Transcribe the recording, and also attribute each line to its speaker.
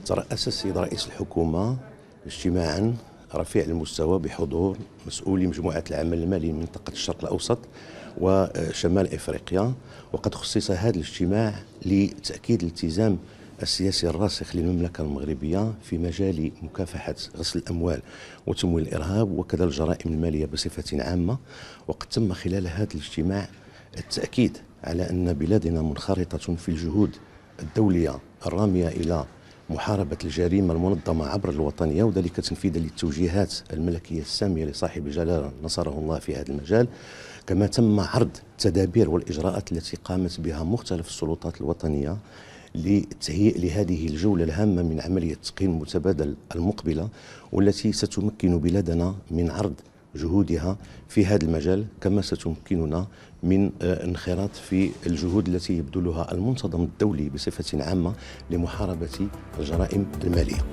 Speaker 1: ترأس السيد رئيس الحكومة اجتماعا رفيع المستوى بحضور مسؤولي مجموعة العمل المالي من منطقة الشرق الأوسط وشمال إفريقيا، وقد خصص هذا الاجتماع لتأكيد الالتزام السياسي الراسخ للمملكة المغربية في مجال مكافحة غسل الأموال وتمويل الإرهاب وكذا الجرائم المالية بصفة عامة. وقد تم خلال هذا الاجتماع التأكيد على أن بلادنا منخرطة في الجهود الدولية الرامية إلى محاربة الجريمة المنظمة عبر الوطنية، وذلك تنفيذا للتوجيهات الملكية السامية لصاحب الجلالة نصره الله في هذا المجال. كما تم عرض التدابير والإجراءات التي قامت بها مختلف السلطات الوطنية لتهيئ لهذه الجولة الهامة من عملية التقييم المتبادل المقبلة، والتي ستمكن بلادنا من عرض جهودها في هذا المجال، كما ستمكننا من انخراط في الجهود التي يبذلها المنتظم الدولي بصفة عامة لمحاربة الجرائم المالية.